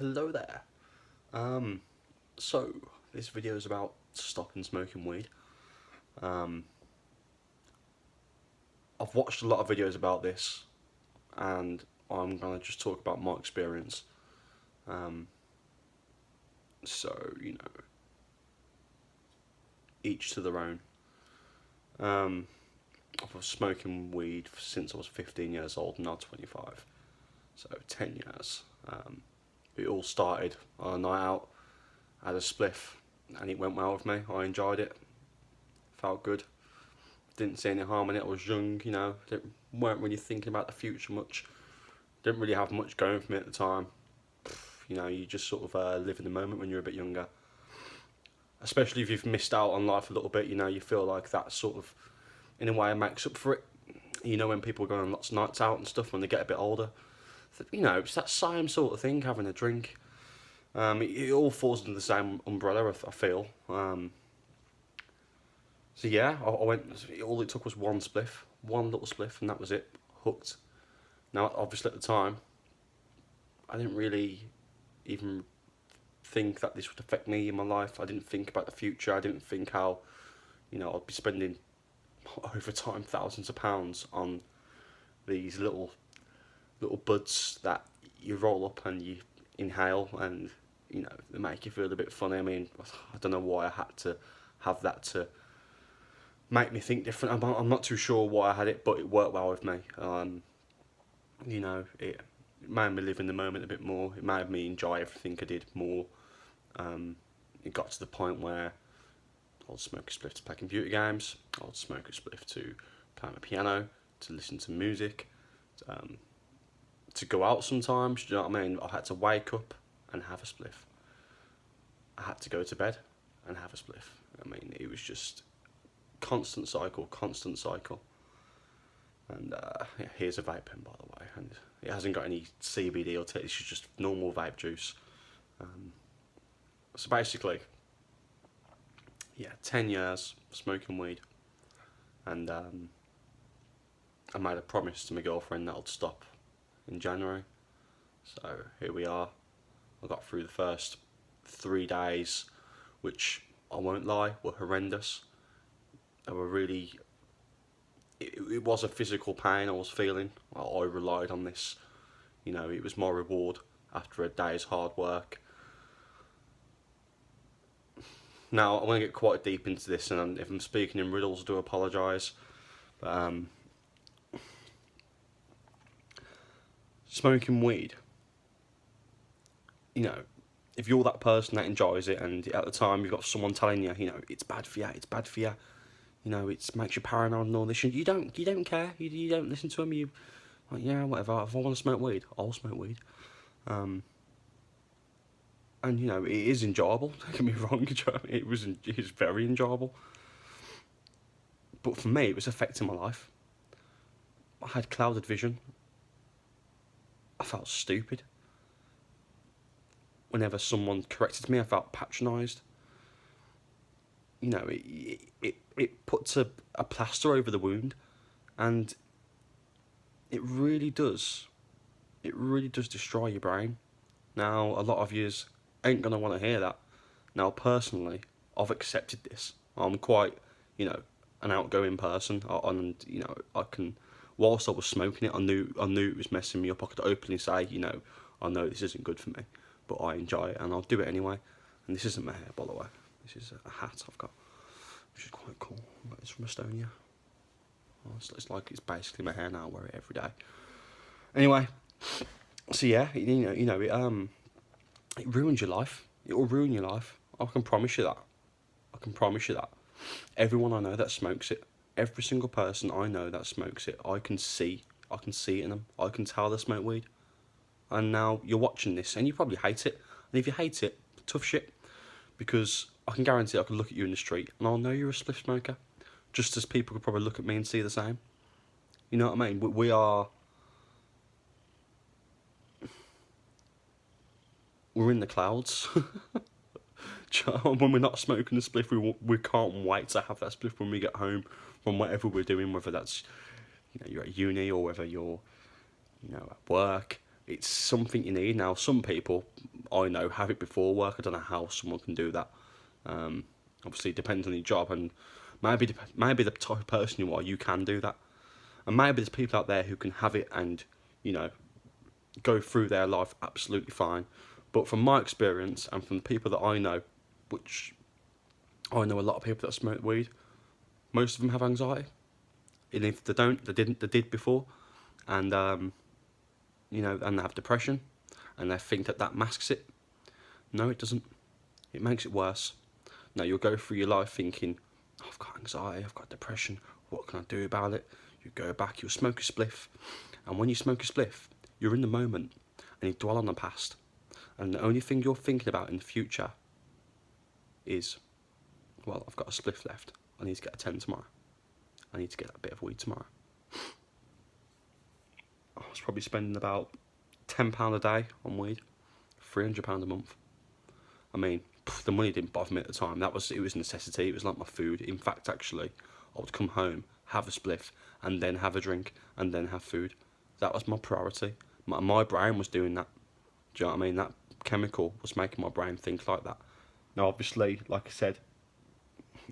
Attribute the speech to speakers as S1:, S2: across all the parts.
S1: Hello there. Um, so this video is about stopping smoking weed. Um, I've watched a lot of videos about this, and I'm gonna just talk about my experience. Um, so you know, each to their own. Um, I've been smoking weed since I was 15 years old, now 25, so 10 years. It all started on a night out. I had a spliff, and it went well with me. I enjoyed it. Felt good. Didn't see any harm in it. I was young, weren't really thinking about the future much. Didn't really have much going for me at the time. You just sort of live in the moment when you're a bit younger. Especially if you've missed out on life a little bit, you feel like that sort of, in a way, makes up for it. When people go on lots of nights out and stuff when they get a bit older. It's that same sort of thing, having a drink. It all falls under the same umbrella, I feel. So yeah, I went. All it took was one little spliff, and that was it. Hooked. Now, obviously, at the time, I didn't really even think that this would affect me in my life. I didn't think about the future. I didn't think how, I'd be spending over time thousands of pounds on these little buds that you roll up and you inhale, and they make you feel a bit funny. I mean, I don't know why I had to have that to make me think different. I'm not too sure why I had it, but it worked well with me. It made me live in the moment a bit more. It made me enjoy everything I did more. It got to the point where I'd smoke a spliff to play computer games. I'd smoke a spliff to play my piano, to listen to music, to go out sometimes. Do you know what I mean? I had to wake up and have a spliff. I had to go to bed and have a spliff. I mean, it was just constant cycle. And here's a vape pen, by the way, and it hasn't got any CBD or it's just normal vape juice. So basically, 10 years smoking weed, and I made a promise to my girlfriend that I'd stop in January. So here we are. I got through the first 3 days, which I won't lie, were horrendous. They were really. It was a physical pain I was feeling. I relied on this. It was my reward after a day's hard work. Now, I'm going to get quite deep into this, and if I'm speaking in riddles, I do apologise. But, smoking weed, if you're that person that enjoys it, and at the time you've got someone telling you, it's bad for you, it makes you paranoid and all this, and you don't care, you don't listen to them, you, like, yeah, whatever, if I want to smoke weed, I'll smoke weed. And it is enjoyable, don't get me wrong, it was very enjoyable. But for me, it was affecting my life. I had clouded vision. I felt stupid. Whenever someone corrected me, I felt patronised. It puts a plaster over the wound, and it really does destroy your brain. Now, a lot of yous ain't gonna want to hear that. Now, personally, I've accepted this. I'm quite, an outgoing person, and I can. Whilst I was smoking it, I knew it was messing me up. I could openly say, I know this isn't good for me, but I enjoy it, and I'll do it anyway. And this isn't my hair, by the way. This is a hat I've got, which is quite cool. It's from Estonia. Well, it's basically my hair now. I wear it every day. Anyway, so yeah, it ruins your life. It will ruin your life. I can promise you that. Everyone I know that smokes it, every single person I know that smokes it, I can see it in them. I can tell they smoke weed. And now you're watching this, and you probably hate it. And if you hate it, tough shit. Because I can guarantee I can look at you in the street, and I'll know you're a spliff smoker. Just as people could probably look at me and see the same. You know what I mean? We're in the clouds. When we're not smoking a spliff, we can't wait to have that spliff when we get home from whatever we're doing, whether that's you're at uni or whether you're at work. It's something you need. Now, some people, I know have it before work. I don't know how someone can do that. Obviously, it depends on your job, and maybe the type of person you are, you can do that. And maybe there's people out there who can have it and, you know, go through their life absolutely fine. But from my experience and from the people that I know, which I know a lot of people that smoke weed, most of them have anxiety. And if they don't, they did before. And, you know, and they have depression. And they think that masks it. No, it doesn't. It makes it worse. Now, you'll go through your life thinking, oh, I've got anxiety, I've got depression, what can I do about it? You go back, you'll smoke a spliff. And when you smoke a spliff, you're in the moment and you dwell on the past. And the only thing you're thinking about in the future is, well, I've got a spliff left. I need to get a 10 tomorrow. I need to get a bit of weed tomorrow. I was probably spending about £10 a day on weed, £300 a month. I mean, the money didn't bother me at the time. It was a necessity. It was like my food. In fact, actually, I would come home, have a spliff, and then have a drink, and then have food. That was my priority. My brain was doing that. Do you know what I mean? That chemical was making my brain think like that. Now, obviously, like I said,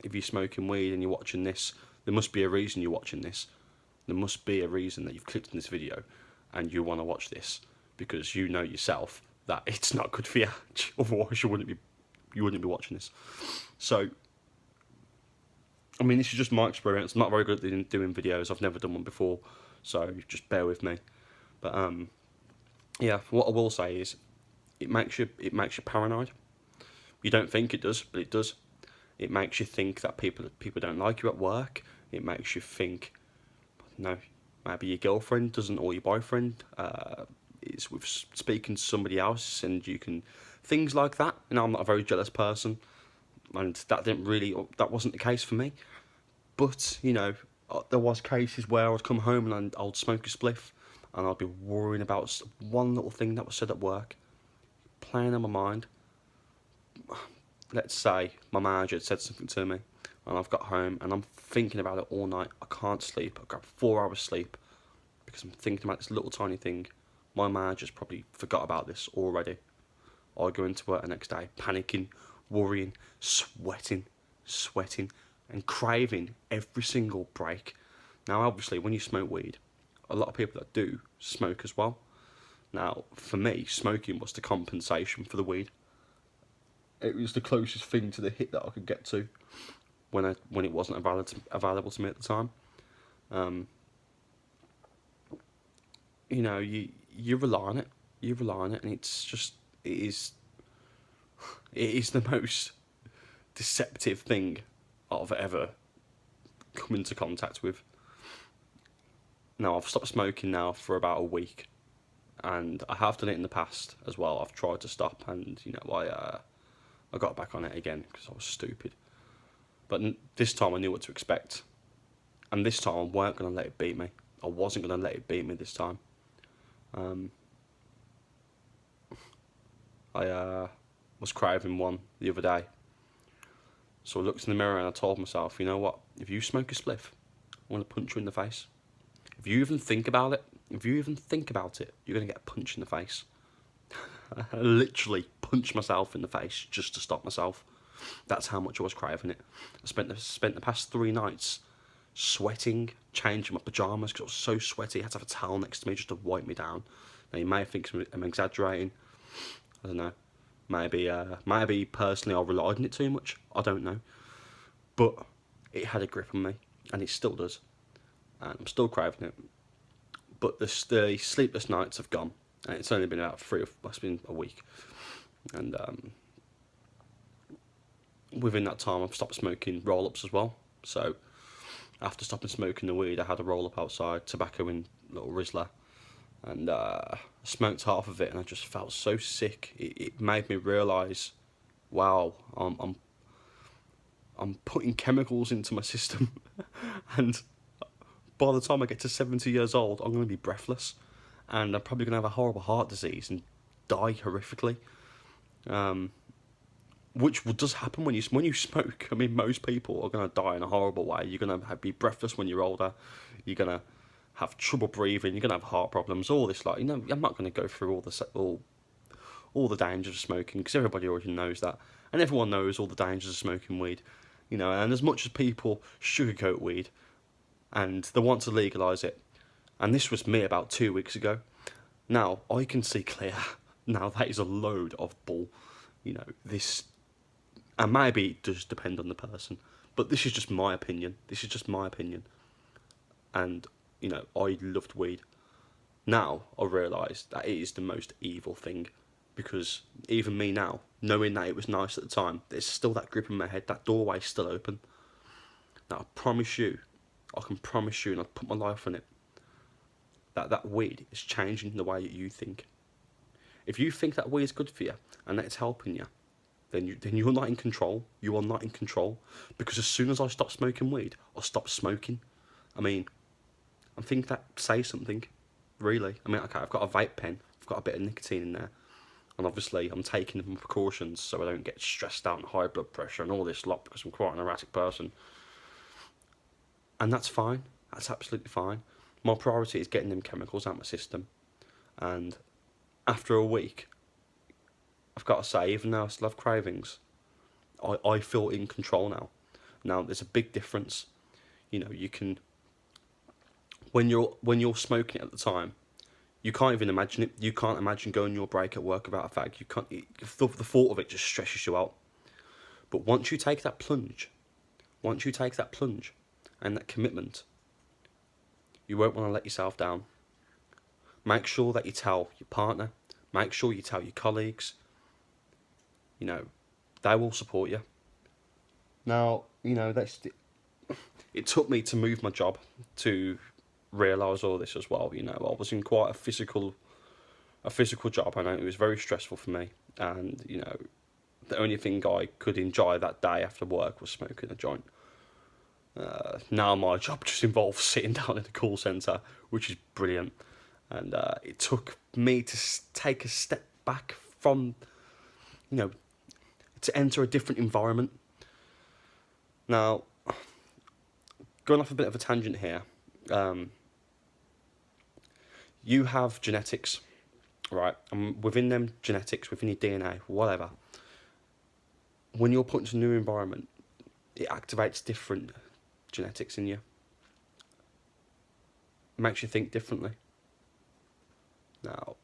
S1: if you're smoking weed and you're watching this, there must be a reason you're watching this. There must be a reason that you've clicked on this video and you want to watch this, because you know yourself that it's not good for you. Otherwise, you wouldn't be watching this. So, I mean, this is just my experience. I'm not very good at doing videos. I've never done one before, so just bear with me. But yeah, what I will say is, it makes you paranoid. You don't think it does, but it does. It makes you think that people don't like you at work. It makes you think, no, maybe your girlfriend doesn't, or your boyfriend is with speaking to somebody else, and you can, things like that. You know, I'm not a very jealous person, and that wasn't the case for me. But, you know, there was cases where I'd come home and I'd smoke a spliff, and I'd be worrying about one little thing that was said at work, playing on my mind. Let's say my manager had said something to me, and I've got home and I'm thinking about it all night. I can't sleep. I've got 4 hours sleep because I'm thinking about this little tiny thing. My manager's probably forgot about this already. I go into work the next day panicking, worrying, sweating, and craving every single break. Now, obviously, when you smoke weed, a lot of people that do smoke as well. Now, for me, smoking was the compensation for the weed. It was the closest thing to the hit that I could get to when it wasn't available to me at the time. You know, you rely on it. You rely on it, and it's just it is the most deceptive thing I've ever come into contact with. Now, I've stopped smoking now for about a week, and I have done it in the past as well. I've tried to stop, and you know, I got back on it again because I was stupid. But this time I knew what to expect, and this time I weren't going to let it beat me. I wasn't going to let it beat me this time. I was craving one the other day, so I looked in the mirror and I told myself, you know what? If you smoke a spliff, I'm going to punch you in the face. If you even think about it, you're going to get a punch in the face. I literally punched myself in the face just to stop myself. That's how much I was craving it. I spent the past 3 nights sweating, changing my pyjamas because I was so sweaty. I had to have a towel next to me just to wipe me down. Now, you may think I'm exaggerating. I don't know. Maybe personally I relied on it too much. I don't know. But it had a grip on me, and it still does. And I'm still craving it. But the sleepless nights have gone. And it's only been about it's been a week. And within that time, I've stopped smoking roll-ups as well. So after stopping smoking the weed, I had a roll-up outside, tobacco in little Rizzler. And I smoked half of it, and I just felt so sick. It made me realise, wow, I'm putting chemicals into my system. And by the time I get to 70 years old, I'm going to be breathless. And I'm probably going to have a horrible heart disease and die horrifically. Which does happen when you smoke. I mean, most people are going to die in a horrible way. You're going to be breathless when you're older. You're going to have trouble breathing. You're going to have heart problems. All this, like, you know, I'm not going to go through all the dangers of smoking, because everybody already knows that, and everyone knows all the dangers of smoking weed, and as much as people sugarcoat weed, and they want to legalise it, and this was me about 2 weeks ago, now I can see clear. Now that is a load of bull, this, and maybe it does depend on the person, but this is just my opinion. And, I loved weed. Now I realise that it is the most evil thing, because even me now, knowing that it was nice at the time, there's still that grip in my head, that doorway's still open. Now I can promise you, and I'd put my life on it, that weed is changing the way that you think. If you think that weed is good for you and that it's helping you, then you're not in control. You are not in control, because as soon as I stop smoking weed, I stop smoking. I mean, I think that says something, really. I mean, okay, I've got a vape pen, I've got a bit of nicotine in there, and obviously I'm taking the precautions so I don't get stressed out and high blood pressure and all this lot, because I'm quite an erratic person. And that's fine. That's absolutely fine. My priority is getting them chemicals out of my system. And after a week, I've got to say, even though I still have cravings, I feel in control now. Now, there's a big difference. You can, when you're smoking it at the time, you can't even imagine it. You can't imagine going your break at work without a fag. You can't. The thought of it just stresses you out. But once you take that plunge, and that commitment, you won't want to let yourself down. Make sure that you tell your partner. Make sure you tell your colleagues. They will support you. Now, it took me to move my job to realise all this as well. I was in quite a physical job, and it was very stressful for me. And, the only thing I could enjoy that day after work was smoking a joint. Now my job just involves sitting down in a call centre, which is brilliant. And it took me to take a step back from, to enter a different environment. Now, going off a bit of a tangent here, you have genetics, right? And within them genetics, within your DNA, whatever, when you're put into a new environment, it activates different genetics in you. It makes you think differently. Now,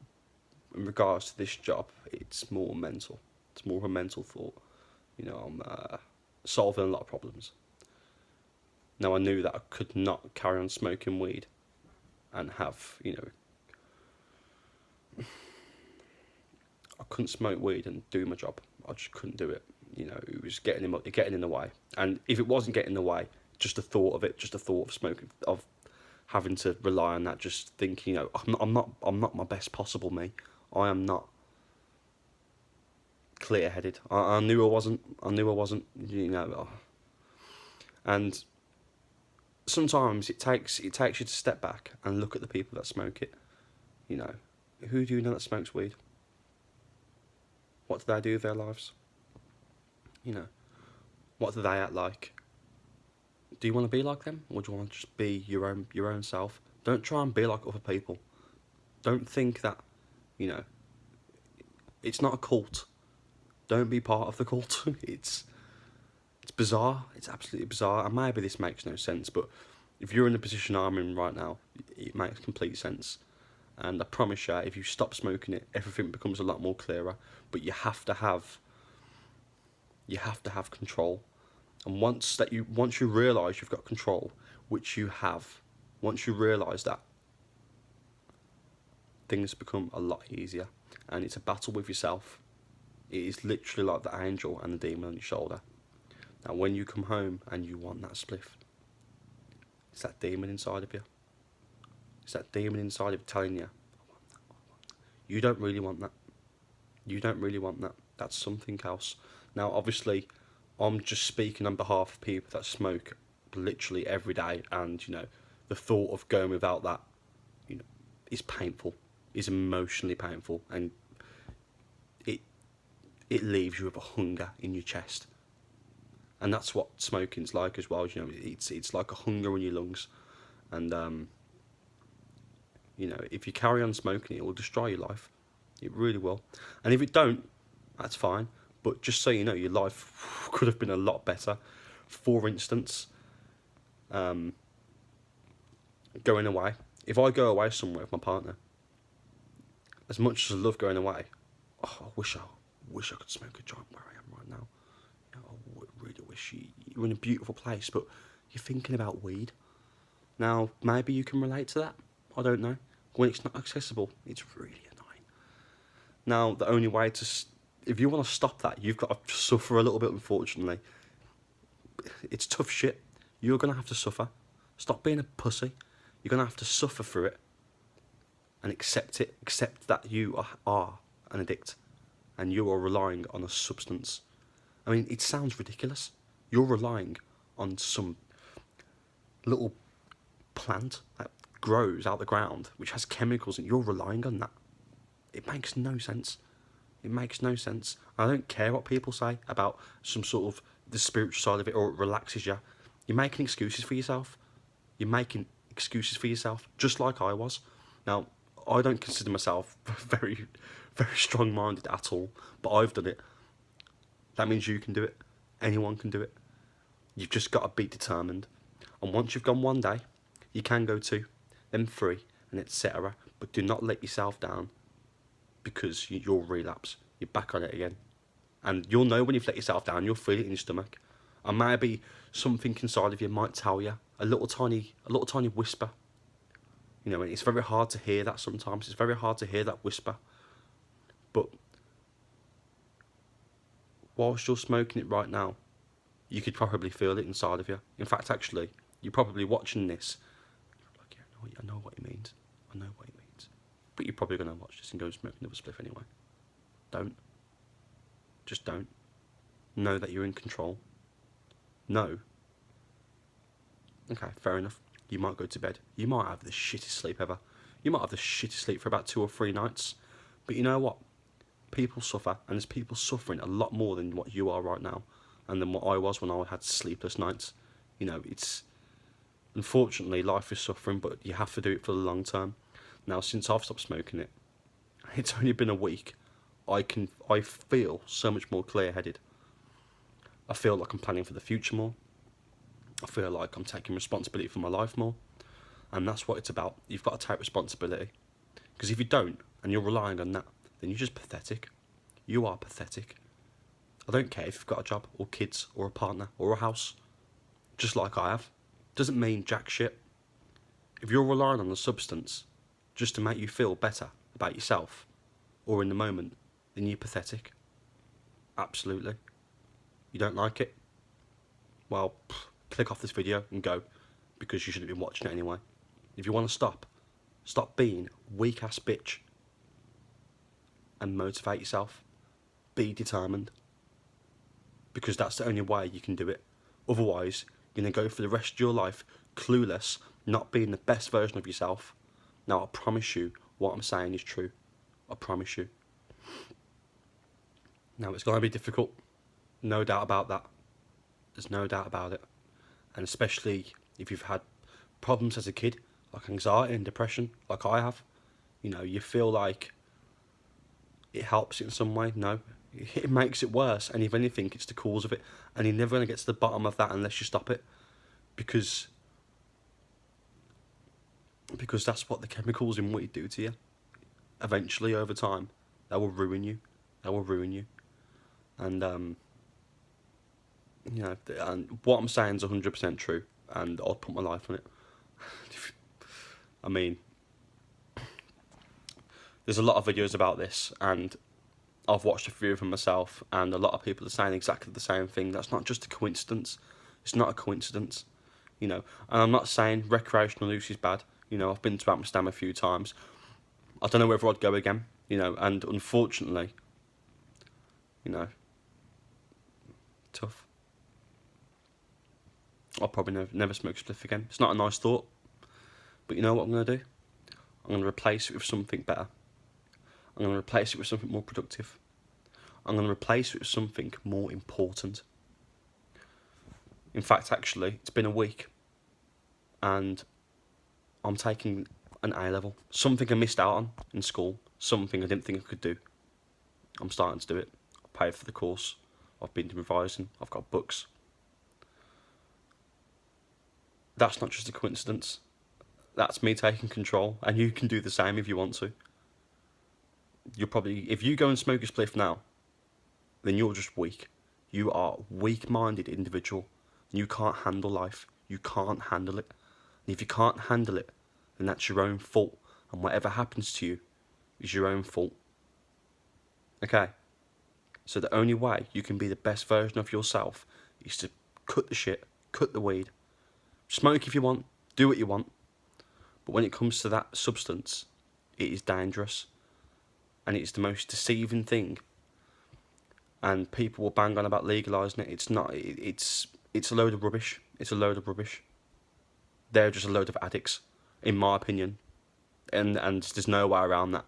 S1: in regards to this job, it's more mental. It's more of a mental thought. I'm solving a lot of problems. Now, I knew that I could not carry on smoking weed and have, I couldn't smoke weed and do my job. I just couldn't do it. It was getting in the way. And if it wasn't getting in the way, just the thought of smoking, of having to rely on that, just thinking, I'm not my best possible me. I am not clear-headed. I knew I wasn't. And sometimes it takes you to step back and look at the people that smoke it. Who do you know that smokes weed? What do they do with their lives? What do they act like? Do you want to be like them, or do you want to just be your own self? Don't try and be like other people. Don't think that, it's not a cult. Don't be part of the cult. It's bizarre. It's absolutely bizarre. And maybe this makes no sense, but if you're in the position I'm in right now, it makes complete sense. And I promise you, if you stop smoking it, everything becomes a lot more clearer. But you have to have control. And once you realise you've got control, which you have, once you realise that, things become a lot easier. And it's a battle with yourself. It is literally like the angel and the demon on your shoulder. Now, when you come home and you want that spliff, it's that demon inside of you. It's that demon inside of you telling you, you don't really want that. You don't really want that. That's something else. Now, obviously, I'm just speaking on behalf of people that smoke literally every day, and the thought of going without that, is painful, is emotionally painful, and it leaves you with a hunger in your chest, and that's what smoking's like as well. It's like a hunger in your lungs, and if you carry on smoking, it will destroy your life. It really will. And if it don't, that's fine. But just so you know, your life could have been a lot better. For instance, going away. If I go away somewhere with my partner, as much as I love going away, I wish I could smoke a joint where I am right now. I really wish you're in a beautiful place, but you're thinking about weed. Now, maybe you can relate to that. I don't know. When it's not accessible, it's really annoying. Now, the only way if you want to stop that, you've got to suffer a little bit, unfortunately. It's tough shit. You're going to have to suffer. Stop being a pussy. You're going to have to suffer through it and accept it. Accept that you are an addict and you are relying on a substance. I mean, it sounds ridiculous. You're relying on some little plant that grows out the ground, which has chemicals, and you're relying on that. It makes no sense. It makes no sense. I don't care what people say about some sort of the spiritual side of it, or it relaxes you. You're making excuses for yourself. You're making excuses for yourself, just like I was. Now, I don't consider myself very, very strong-minded at all, but I've done it. That means you can do it. Anyone can do it. You've just got to be determined. And once you've gone one day, you can go two, then three, and etc. But do not let yourself down, because you'll relapse. You're back on it again. And you'll know when you've let yourself down. You'll feel it in your stomach. And maybe something inside of you might tell you, a little tiny whisper. You know, and it's very hard to hear that sometimes. It's very hard to hear that whisper. But whilst you're smoking it right now, you could probably feel it inside of you. In fact, actually, you're probably watching this. Like, yeah, I know what it means. I know what it means. But you're probably going to watch this and go and smoke another spliff anyway. Don't. Just don't. Know that you're in control. No. Okay, fair enough. You might go to bed. You might have the shittest sleep ever. You might have the shittest sleep for about 2 or 3 nights. But you know what? People suffer, and there's people suffering a lot more than what you are right now, and than what I was when I had sleepless nights. You know, it's... Unfortunately, life is suffering, but you have to do it for the long term. Now, since I've stopped smoking it, it's only been a week, I feel so much more clear-headed. I feel like I'm planning for the future more. I feel like I'm taking responsibility for my life more. And that's what it's about. You've got to take responsibility. Because if you don't, and you're relying on that, then you're just pathetic. You are pathetic. I don't care if you've got a job, or kids, or a partner, or a house. Just like I have. Doesn't mean jack shit. If you're relying on a substance just to make you feel better about yourself, or in the moment, then you're pathetic. Absolutely. You don't like it? Well, click off this video and go, because you should have been watching it anyway. If you want to stop being weak ass bitch and motivate yourself. Be determined, because that's the only way you can do it. Otherwise, you're going to go for the rest of your life clueless, not being the best version of yourself. Now, I promise you, what I'm saying is true. I promise you. Now, it's going to be difficult. No doubt about that. There's no doubt about it. And especially if you've had problems as a kid, like anxiety and depression, like I have. You know, you feel like it helps in some way. No, it makes it worse. And if anything, it's the cause of it. And you're never going to get to the bottom of that unless you stop it. Because that's what the chemicals in weed do to you. Eventually, over time, they will ruin you. They will ruin you. And, you know, and what I'm saying is 100% true. And I'll put my life on it. I mean, there's a lot of videos about this, and I've watched a few of them myself, and a lot of people are saying exactly the same thing. That's not just a coincidence. It's not a coincidence, you know. And I'm not saying recreational use is bad. You know, I've been to Amsterdam a few times. I don't know whether I'd go again, you know, and unfortunately, you know, tough. I'll probably never smoke a spliff again. It's not a nice thought, but you know what I'm going to do? I'm going to replace it with something better. I'm going to replace it with something more productive. I'm going to replace it with something more important. In fact, actually, it's been a week, and I'm taking an A level. Something I missed out on in school. something I didn't think I could do. I'm starting to do it. I paid for the course. I've been revising. I've got books. That's not just a coincidence. That's me taking control, and you can do the same if you want to. You're probably, if you go and smoke a spliff now, then you're just weak. You are a weak-minded individual. You can't handle life. You can't handle it. And if you can't handle it, then that's your own fault. And whatever happens to you is your own fault. Okay? So the only way you can be the best version of yourself is to cut the shit, cut the weed, smoke if you want, do what you want. But when it comes to that substance, it is dangerous. And it's the most deceiving thing. And people will bang on about legalising it. It's not. It's a load of rubbish. It's a load of rubbish. They're just a load of addicts, in my opinion. And there's no way around that.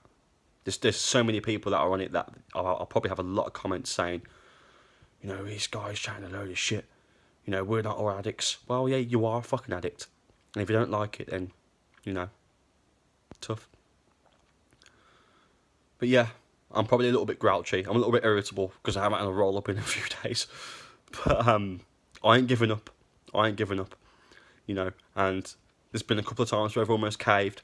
S1: There's so many people that are on it that I'll probably have a lot of comments saying, you know, this guy's chatting a load of shit. You know, we're not all addicts. Well, yeah, you are a fucking addict. And if you don't like it, then, you know, tough. But yeah, I'm probably a little bit grouchy. I'm a little bit irritable because I haven't had a roll up in a few days. But I ain't giving up. You know, and there's been a couple of times where I've almost caved.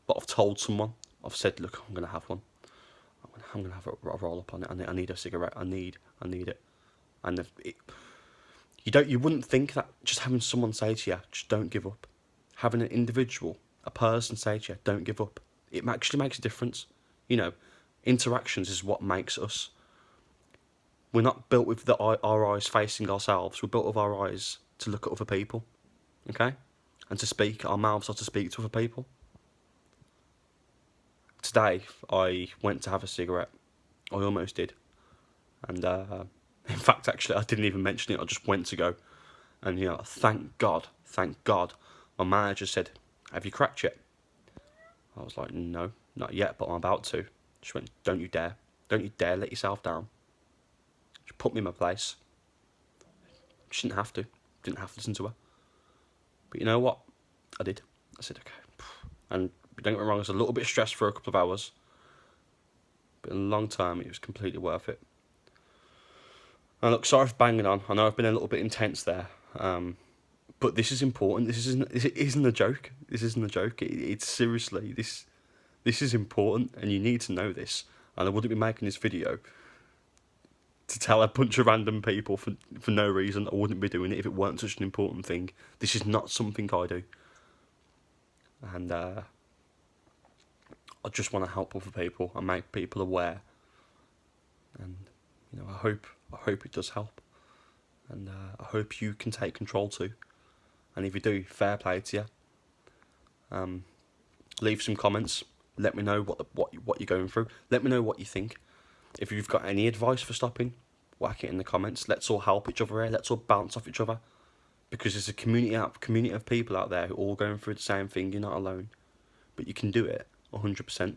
S1: But I've told someone. I've said, look, I'm going to have one. I'm going to have a roll up on it. I need a cigarette. I need it. And you wouldn't think that just having someone say to you, just don't give up. Having an individual, a person say to you, don't give up. It actually makes a difference. You know, interactions is what makes us. We're not built with our eyes facing ourselves. We're built with our eyes to look at other people. Okay? And to speak. Our mouths are to speak to other people. Today, I went to have a cigarette. I almost did. And, in fact, actually, I didn't even mention it. I just went to go. And, you know, thank God, my manager said, have you cracked yet? I was like, no, not yet, but I'm about to. She went, don't you dare let yourself down. She put me in my place. She didn't have to listen to her. But you know what? I did. I said, okay. And don't get me wrong, I was a little bit stressed for a couple of hours. But in the long term, it was completely worth it. And look, sorry for banging on. I know I've been a little bit intense there. But this is important. This isn't a joke. It's seriously, this is important, and you need to know this. And I wouldn't be making this video to tell a bunch of random people for no reason. I wouldn't be doing it if it weren't such an important thing. This is not something I do. And I just want to help other people and make people aware. And, you know, I hope it does help. And I hope you can take control too. And if you do, fair play to you. Leave some comments. Let me know what you're going through. Let me know what you think. If you've got any advice for stopping, whack it in the comments. Let's all help each other here. Let's all bounce off each other. Because there's a community of people out there who are all going through the same thing. You're not alone. But you can do it 100%.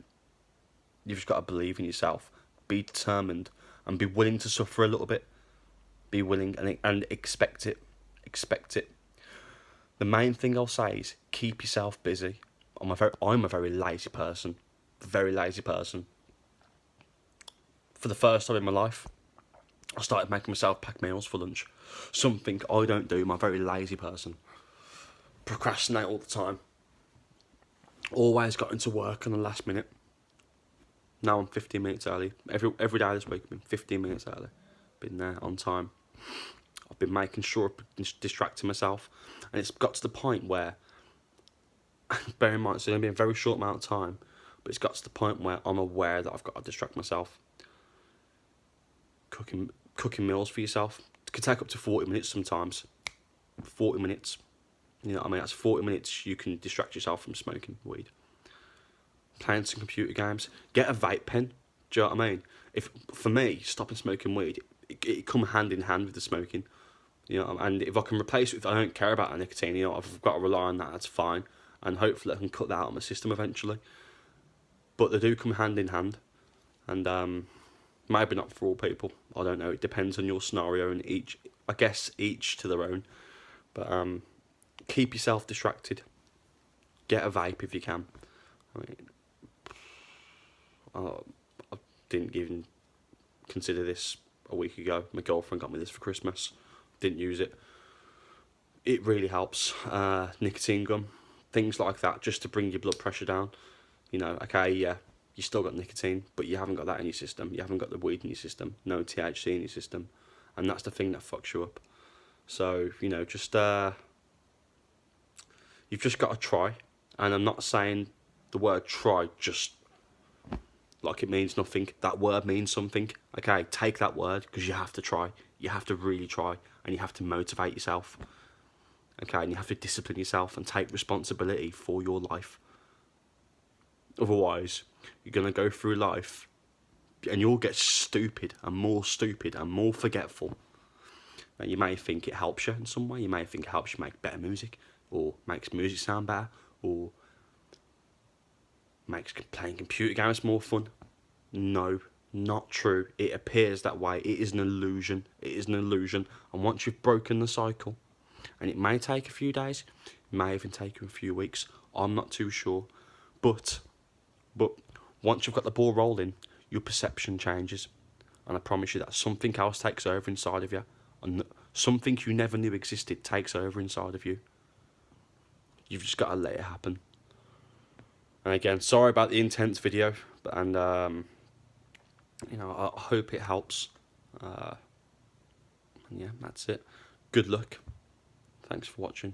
S1: You've just got to believe in yourself. Be determined. And be willing to suffer a little bit. Be willing and expect it. Expect it. The main thing I'll say is keep yourself busy. I'm a very lazy person. Very lazy person. For the first time in my life, I started making myself pack meals for lunch. Something I don't do. I'm a very lazy person. Procrastinate all the time. Always got into work on the last minute. Now I'm 15 minutes early. Every day this week I've been 15 minutes early. Been there on time. I've been making sure I'm distracting myself. And it's got to the point where, bear in mind, it's going to be a very short amount of time, but it's got to the point where I'm aware that I've got to distract myself. Cooking meals for yourself. It can take up to 40 minutes sometimes. 40 minutes. You know what I mean? That's 40 minutes you can distract yourself from smoking weed. Playing some computer games. Get a vape pen. Do you know what I mean? For me, stopping smoking weed, it come hand in hand with the smoking. You know, and if I can replace it with, I don't care about the nicotine, you know, if I've got to rely on that, that's fine. And hopefully I can cut that out of my system eventually. But they do come hand in hand. And maybe not for all people. I don't know. It depends on your scenario and each to their own. But keep yourself distracted. Get a vape if you can. I mean, I didn't even consider this a week ago. My girlfriend got me this for Christmas. Didn't use it. It really helps. Nicotine gum, things like that, just to bring your blood pressure down. You know, okay, yeah, you still got nicotine, but you haven't got that in your system. You haven't got the weed in your system. No THC in your system, and that's the thing that fucks you up. So, you know, just you've just got to try. And I'm not saying the word try just like it means nothing. That word means something. Okay, take that word, because you have to try. You have to really try, and you have to motivate yourself. Okay, and you have to discipline yourself and take responsibility for your life. Otherwise, you're going to go through life and you'll get stupid and more forgetful. And you may think it helps you in some way. You may think it helps you make better music, or makes music sound better, or makes playing computer games more fun. No, not true. It appears that way. It is an illusion. It is an illusion. And once you've broken the cycle, and it may take a few days, it may even take you a few weeks, I'm not too sure. But once you've got the ball rolling, your perception changes. And I promise you that something else takes over inside of you. And something you never knew existed takes over inside of you. You've just got to let it happen. And again, sorry about the intense video, and you know, I hope it helps. And yeah, that's it. Good luck. Thanks for watching.